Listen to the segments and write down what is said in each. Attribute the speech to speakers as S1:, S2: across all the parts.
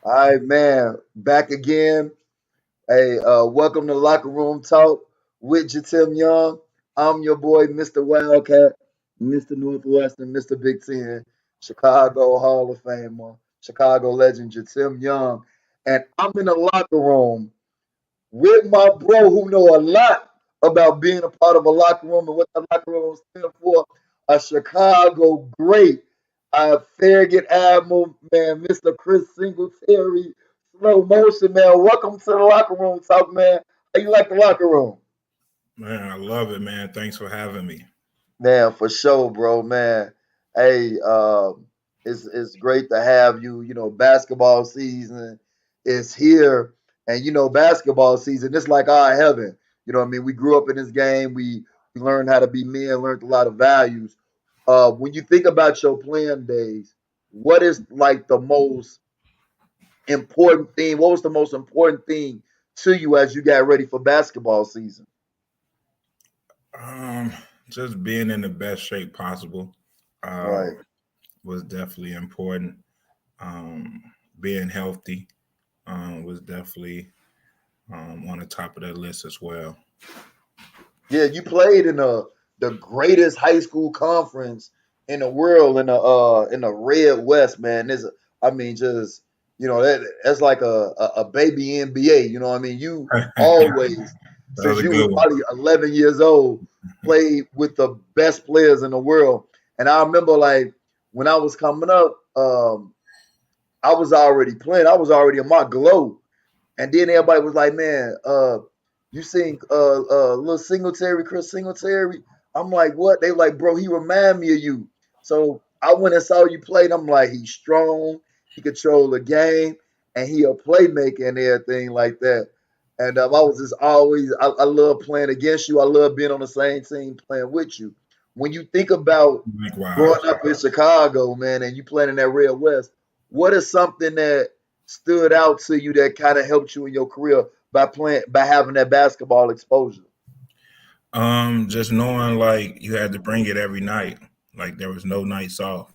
S1: All right, man. Back again. Hey, welcome to Locker Room Talk with Jitim Young. I'm your boy, Mr. Wildcat, Mr. Northwestern, Mr. Big Ten, Chicago Hall of Famer, Chicago legend Jitim Young. And I'm in the locker room with my bro who know a lot about being a part of a locker room and what the locker room stands for. A Chicago great, Farragut Admiral, man, Mr. Chris Singletary, slow motion, man. Welcome to the locker room talk, man. How you like the locker room?
S2: Man, I love it, man. Thanks for having me.
S1: Man, for sure, bro, man. Hey, it's great to have you. You know, basketball season is here, and basketball season. It's like our heaven. You know what I mean? We grew up in this game. We learned how to be men. Learned a lot of values. When you think about your playing days, what is like the most important thing? What was the most important thing to you as you got ready for basketball season?
S2: Um, just being in the best shape possible
S1: Right.
S2: was definitely important. Um, Being healthy was definitely on the top of that list as well.
S1: Yeah, you played in the greatest high school conference in the world in the Red West, man. I mean, just that's like a baby NBA. You know what I mean? You
S2: That
S1: always,
S2: was
S1: since
S2: a
S1: you was
S2: good one.
S1: probably 11 years old, played with the best players in the world. And I remember like when I was coming up, I was already playing. I was already in my glow. And then everybody was like, "Man, you seen little Singletary, Chris Singletary?" I'm like, "What?" They like, "Bro, he remind me of you." So I went and saw you play, and I'm like, "He's strong. He control the game, and he a playmaker and everything like that." And I was just always, I love playing against you. I love being on the same team playing with you. When you think about growing
S2: Likewise.
S1: up in Chicago, man, and you playing in that Red West, what is something that stood out to you that kind of helped you in your career by having that basketball exposure?
S2: Just knowing like you had to bring it every night. Like there was no nights off.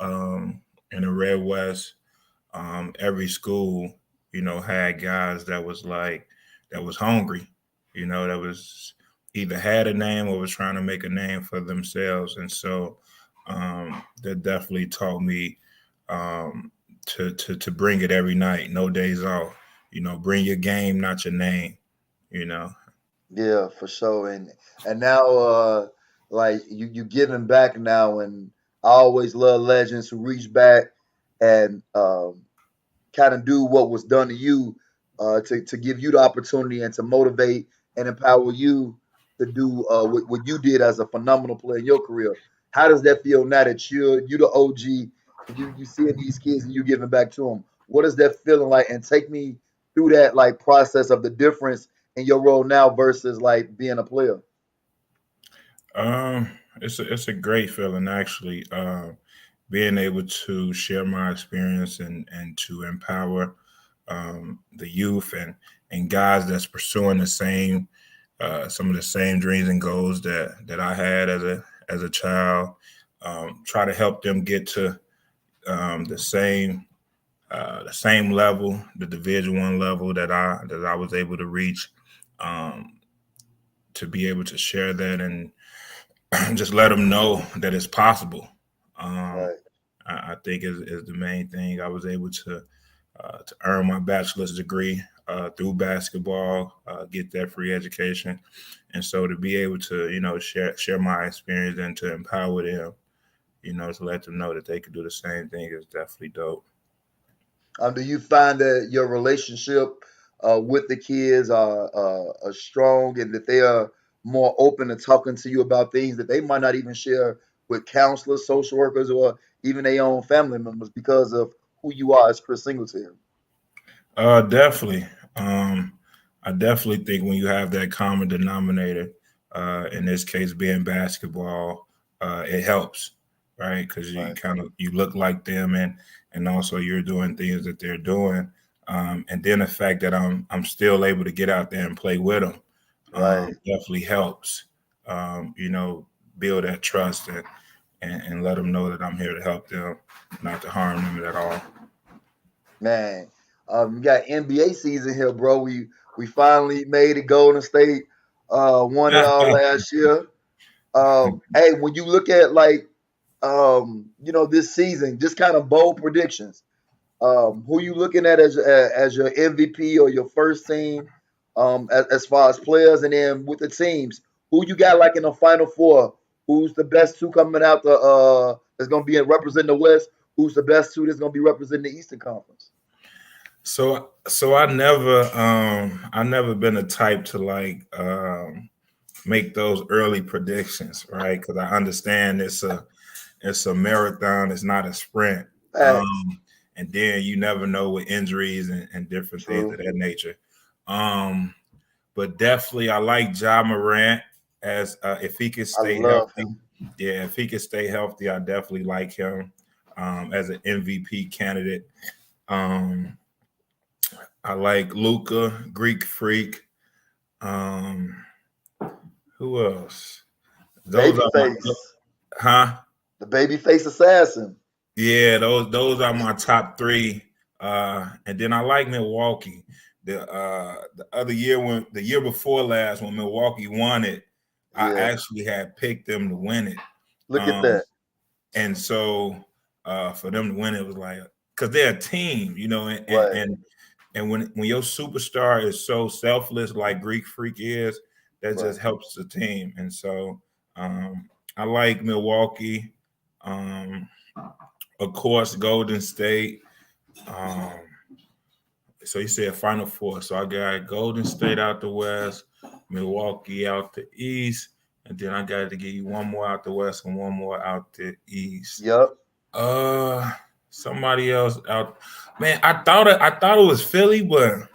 S2: In the Red West, every school, had guys that was hungry, that was either had a name or was trying to make a name for themselves. And so that definitely taught me um, to bring it every night, no days off. Bring your game, not your name. You know.
S1: Yeah, for sure. And now like you giving back now, and I always love legends who reach back and kind of do what was done to you to give you the opportunity and to motivate and empower you to do what you did as a phenomenal player in your career. How does that feel now that you the OG and you seeing these kids and you giving back to them? What is that feeling like? And take me through that like process of the difference in your role now versus like being a player.
S2: It's a great feeling actually. Being able to share my experience and to empower the youth and guys that's pursuing the same some of the same dreams and goals that I had as a child. Try to help them get to the same level, the Division 1 level that I was able to reach. Um, to be able to share that and just let them know that it's possible. Um,
S1: Right.
S2: I think is the main thing. I was able to earn my bachelor's degree through basketball, get that free education, and so to be able to share my experience and to empower them, to let them know that they could do the same thing is definitely dope.
S1: Do you find that your relationship with the kids are strong and that they are more open to talking to you about things that they might not even share with counselors, social workers, or even their own family members because of who you are as Chris Singletary?
S2: Definitely. Um, I definitely think when you have that common denominator, in this case being basketball, it helps, right? Because you
S1: Right,
S2: kind of you look like them, and also you're doing things that they're doing, and then the fact that I'm still able to get out there and play with them,
S1: right,
S2: definitely helps. You know, build that trust and let them know that I'm here to help them, not to harm them at all.
S1: man. We got NBA season here, bro. We finally made it. Golden State won it all last year. Hey, when you look at like this season, just kind of bold predictions. Who you looking at as your MVP or your first team, as far as players, and then with the teams, who you got like in the final four? Who's the best two coming out the that's gonna be representing the West? Who's the best two that's gonna be representing the Eastern Conference?
S2: So I never been a type to like make those early predictions, right? Because I understand it's a marathon, it's not a sprint.
S1: Facts.
S2: And then you never know with injuries and different things of
S1: True.
S2: that nature. But definitely I like Ja Morant as if he can
S1: I
S2: stay
S1: love
S2: healthy.
S1: him.
S2: Yeah, if he can stay healthy, I definitely like him as an MVP candidate. Um, I like Luca, Greek Freak. Um, who else? Those are my
S1: Babyface.
S2: huh?
S1: The babyface assassin.
S2: Yeah, those are my top three. And then I like Milwaukee. The other year the year before last when Milwaukee won it, I
S1: Yeah.
S2: actually had picked them to win it.
S1: Look at
S2: Um,
S1: that.
S2: and so for them to win it was like because they're a team,
S1: Right.
S2: and when your superstar is so selfless like Greek Freak is, that
S1: Right.
S2: just helps the team. And so I like Milwaukee. Um, of course, Golden State. Um, so you said Final Four. So I got Golden State out the West, Milwaukee out the East, and then I got to give you one more out the West and one more out the East.
S1: Yep.
S2: Uh, somebody else out. Man, I thought it was Philly, but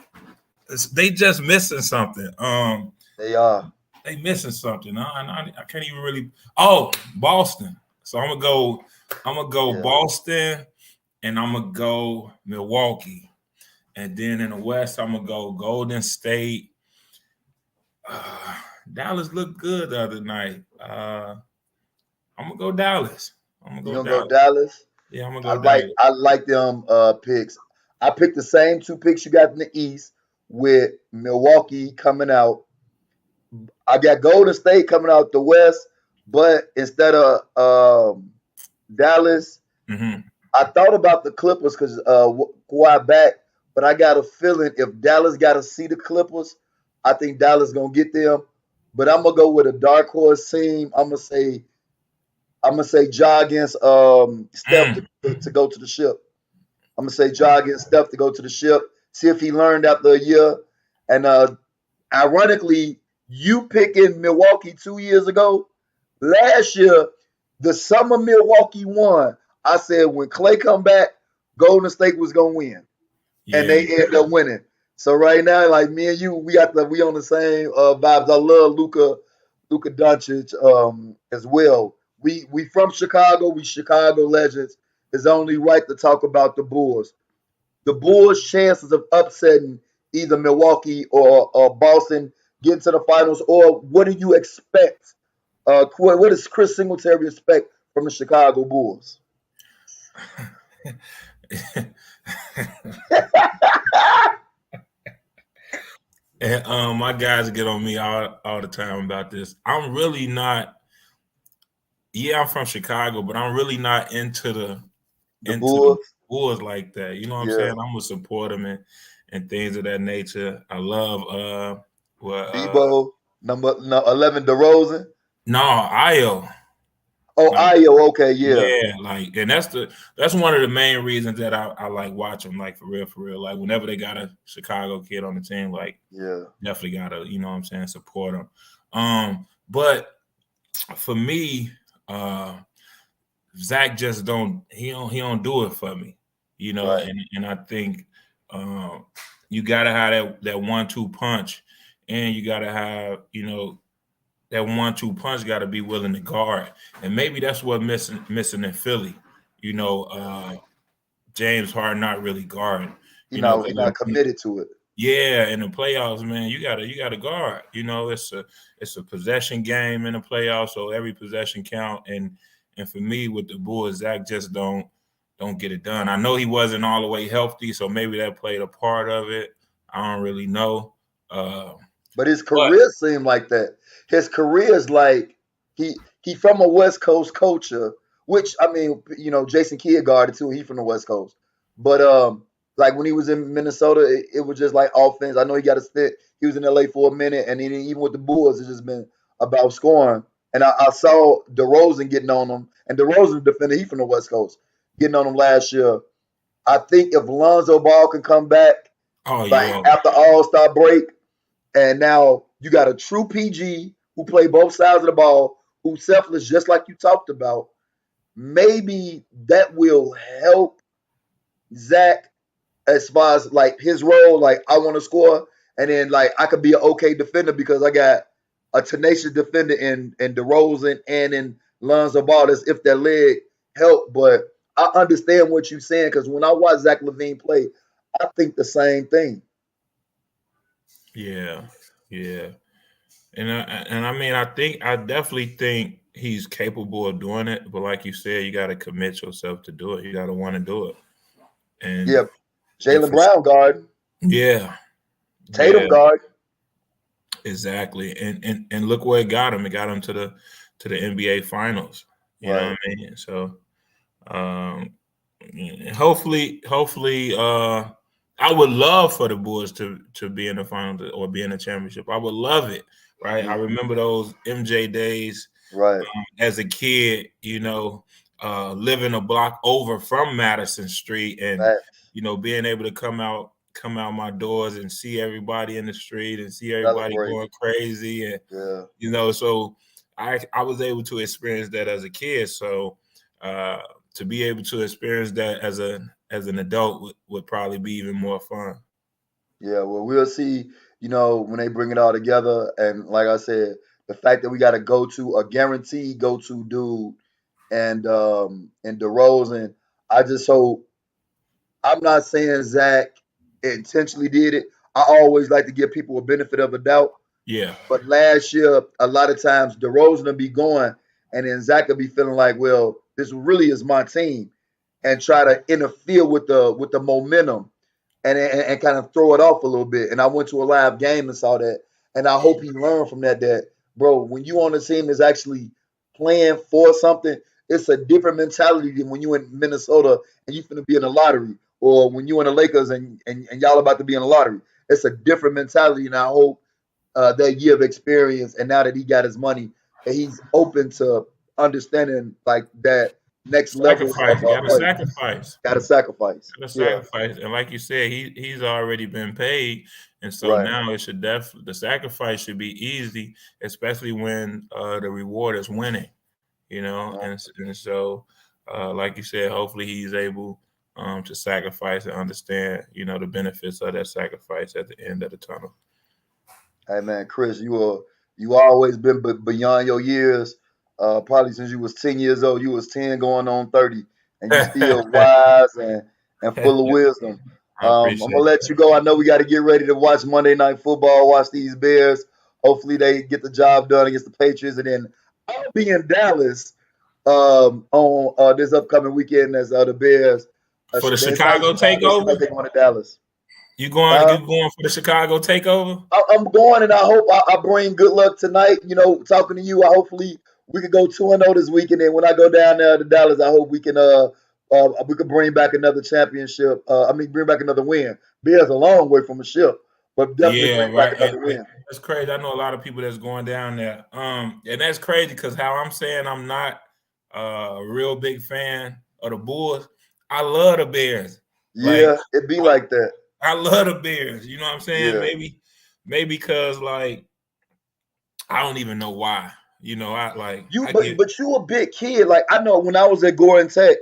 S2: they just missing something.
S1: They are.
S2: They missing something. I can't even really. Oh, Boston. So I'm gonna go. I'm gonna go
S1: Yeah.
S2: Boston, and I'm gonna go Milwaukee, and then in the West I'm gonna go Golden State. Uh, Dallas looked good the other night. I'm gonna go Dallas. I'm gonna
S1: You
S2: go
S1: gonna go
S2: Dallas.
S1: Dallas?
S2: Yeah, I'm gonna
S1: I
S2: go
S1: like
S2: Dallas.
S1: I like them picks. I picked the same two picks you got in the East with Milwaukee coming out. I got Golden State coming out the West, but instead of Dallas,
S2: Mm-hmm.
S1: I thought about the Clippers because Kawhi back, but I got a feeling if Dallas got to see the Clippers, I think Dallas gonna get them. But I'm gonna go with a dark horse team. I'm gonna say Ja against Steph
S2: Mm.
S1: to go to the ship. I'm gonna say Ja against Steph to go to the ship. See if he learned after a year. And ironically, you picking Milwaukee 2 years ago. Last year, the summer Milwaukee won. I said when Clay come back, Golden State was gonna win, and
S2: Yeah,
S1: they ended up winning. So right now, like me and you, we on the same vibes. I love Luka Doncic as well. We from Chicago. We Chicago legends. It's only right to talk about the Bulls. The Bulls' chances of upsetting either Milwaukee or Boston getting to the finals, or what do you expect? What does Chris Singletary expect from the Chicago Bulls?
S2: and my guys get on me all the time about this. I'm really not. Yeah, I'm from Chicago, but I'm really not
S1: The
S2: into the
S1: Bulls,
S2: Bulls like that. You know what I'm
S1: yeah.
S2: saying? I'm gonna support them and things of that nature. I love well
S1: Debo, number no, 11, DeRozan.
S2: no Io.
S1: Oh,
S2: Like
S1: Io, okay, yeah,
S2: yeah, like and that's one of the main reasons that I like watching, like for real, for real. Like whenever they got a Chicago kid on the team, like
S1: yeah,
S2: definitely gotta, you know what I'm saying, support them. But for me, Zach just don't do it for me,
S1: right.
S2: and I think um, you gotta have that 1-2 punch, and you gotta have that 1-2 punch got to be willing to guard, and maybe that's what missing in Philly, you know, uh, James Harden not really guarding,
S1: He
S2: 'cause
S1: not committed to it.
S2: yeah, in the playoffs, man, you gotta guard. It's a possession game in the playoffs, so every possession count. And for me with the Bulls, Zach just don't don't get it done. I know he wasn't all the way healthy, so maybe that played a part of it. I don't really know.
S1: But his
S2: But
S1: career seemed like that. His career is like he from a West Coast culture, which I mean, Jason Kidd guarded too. He from the West Coast, but like when he was in Minnesota, it was just like offense. I know he got a stint. He was in LA for a minute, and then even with the Bulls, it's just been about scoring. And I saw DeRozan getting on him, and DeRozan defender. He from the West Coast, getting on him last year. I think if Lonzo Ball can come back,
S2: oh
S1: like
S2: yeah,
S1: after All Star break, and now you got a true PG who play both sides of the ball, who's selfless, just like you talked about. Maybe that will help Zach as far as like his role. Like I want to score, and then like I could be an okay defender because I got a tenacious defender in DeRozan and in Lonzo Ball. As if that leg help, but I understand what you're saying because when I watch Zach LaVine play, I think the same thing.
S2: yeah, yeah. And I mean, I definitely think he's capable of doing it. But like you said, you got to commit yourself to do it. You got to want to do it.
S1: Yeah,
S2: And
S1: Jalen
S2: for
S1: Brown guard,
S2: yeah,
S1: Tatum
S2: yeah,
S1: guard,
S2: exactly. And look where it got him. It got him to the NBA Finals. You know
S1: right?
S2: what I mean? So um, hopefully, I would love for the Bulls to be in the finals or be in the championship. I would love it, right? I
S1: Mhm.
S2: remember those MJ days
S1: Right.
S2: as a kid. Living a block over from Madison Street, and
S1: Facts.
S2: being able to come out my doors and see everybody in the street and see everybody
S1: Celebrate.
S2: going crazy, and
S1: Yeah.
S2: so I was able to experience that as a kid. So uh, to be able to experience that as an adult would probably be even more fun.
S1: Yeah. Well, we'll see, when they bring it all together. And like I said, the fact that we got to go to a guaranteed go to dude and DeRozan, I just hope I'm not saying Zach intentionally did it. I always like to give people a benefit of a doubt.
S2: Yeah,
S1: But last year, a lot of times DeRozan will be going, and then Zach will be feeling like, well, this really is my team, and try to interfere with the momentum and kind of throw it off a little bit. And I went to a live game and saw that, and I hope he learned from that. That bro, when you on a team is actually playing for something, it's a different mentality than when you in Minnesota and you finna be in the lottery, or when you in the Lakers and y'all about to be in the lottery. It's a different mentality, and I hope that year of experience, and now that he got his money, that he's open to understanding like that next level
S2: sacrifice. You
S1: of
S2: got to
S1: play.
S2: sacrifice.
S1: Got to sacrifice.
S2: The
S1: Yeah,
S2: sacrifice, and like you said, he's already been paid, and so
S1: right.
S2: now the sacrifice should be easy, especially when the reward is winning,
S1: Uh,
S2: and so like you said, hopefully he's able to sacrifice and understand, the benefits of that sacrifice at the end of the tunnel.
S1: Hey man, Chris, you always been beyond your years. Probably since you was 10 years old, you was 10 going on 30, and you still wise and full of wisdom.
S2: I
S1: I'm
S2: appreciate
S1: gonna let you go. I know we got to get ready to watch Monday Night Football. Watch these Bears. Hopefully they get the job done against the Patriots, and then I'll be in Dallas on this upcoming weekend as the Bears.
S2: for the Chicago
S1: Chicago seems like
S2: takeover.
S1: they going to Dallas.
S2: You going?
S1: Huh?
S2: You going for the Chicago takeover?
S1: I'm going, and I hope I bring good luck tonight. Talking to you, I hopefully we could go 2-0 this weekend. And when I go down there to Dallas, I hope we can bring back another championship. I mean, bring back another win. Bears a long way from a ship, but definitely
S2: Yeah,
S1: bring back
S2: right.
S1: another win.
S2: That's crazy. I know a lot of people that's going down there. And that's crazy because how I'm saying I'm not a real big fan of the Bulls. I love the Bears. Like
S1: Yeah, it be
S2: I,
S1: like that.
S2: I love the Bears. You know what I'm saying?
S1: Yeah,
S2: Maybe because like I don't even know why.
S1: you
S2: I
S1: but
S2: get
S1: but you a big kid. Like I know when I was at Gordon Tech,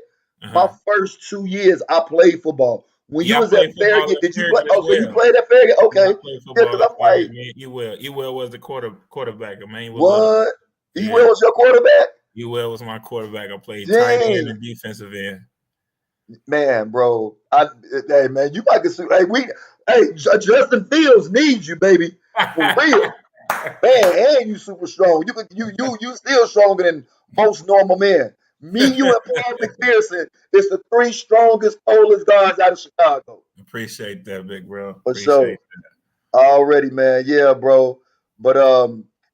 S1: my
S2: uh-huh.
S1: first 2 years I played football. When you
S2: Yeah, I
S1: was at
S2: played football
S1: Farragut,
S2: at
S1: did you play?
S2: Farragut as
S1: Oh, so you
S2: well.
S1: played at Farragut?
S2: Yeah, I
S1: Okay,
S2: played
S1: yeah.
S2: football
S1: Because
S2: at
S1: I'm like,
S2: Farragut, man. Ewell was the quarterback. Emmanuel Love.
S1: what?
S2: Yeah.
S1: Ewell was your quarterback?
S2: Ewell was my quarterback. I played tight end
S1: Dang,
S2: and defensive end.
S1: man, bro. Hey, man, you might get sued. Hey, Justin Fields needs you, baby, for real, man. And you super strong. You still stronger than most normal men. Me, you, and Paul McPherson is the three strongest Polish guards out of Chicago.
S2: Appreciate that, big bro.
S1: For
S2: Appreciate
S1: sure.
S2: that.
S1: Already, man. Yeah, bro. But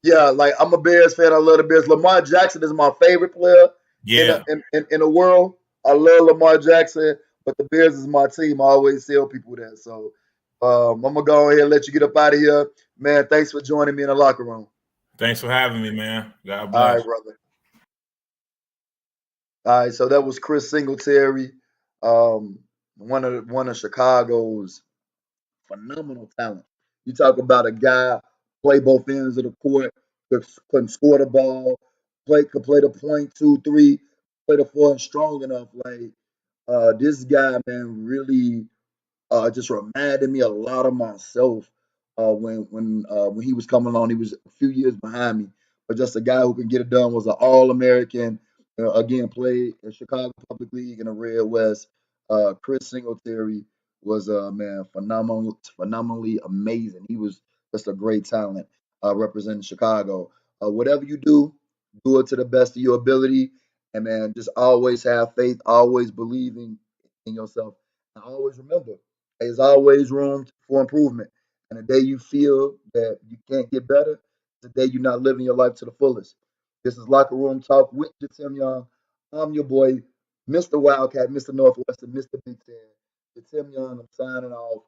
S1: yeah, like I'm a Bears fan. I love the Bears. Lamar Jackson is my favorite player
S2: Yeah.
S1: in the world. I love Lamar Jackson, but the Bears is my team. I always tell people that. So I'm gonna go ahead and let you get up out of here. Man, thanks for joining me in the locker room.
S2: Thanks for having me, man. God
S1: All right,
S2: bless.
S1: brother. All right, so that was Chris Singletary, um, one of Chicago's phenomenal talent. You talk about a guy play both ends of the court, can score the ball, could play the point two, three, play the four, and strong enough. Like this guy, man, really just reminded me a lot of myself when he was coming along. He was a few years behind me, but just a guy who can get it done. Was an All American. Again, played in Chicago Public League in the Red West. Chris Singletary was man phenomenally amazing. He was just a great talent representing Chicago. Whatever you do it to the best of your ability, and man, just always have faith, always believing in yourself, and always remember there's always room for improvement. And the day you feel that you can't get better, the day you're not living your life to the fullest. This is Locker Room Talk with Jitim Young. I'm your boy, Mr. Wildcat, Mr. Northwestern, Mr. Big Ten. Jitim Young, I'm signing off.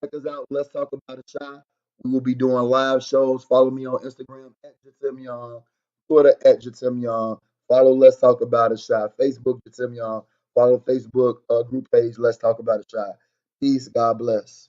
S1: Check us out. Let's talk about a shot. We will be doing live shows. Follow me on Instagram at Jitim Young, Twitter at Jitim Young. Follow Let's Talk About a Shot. Facebook Jitim Young. Follow Facebook group page Let's Talk About a Shot. Peace. God bless.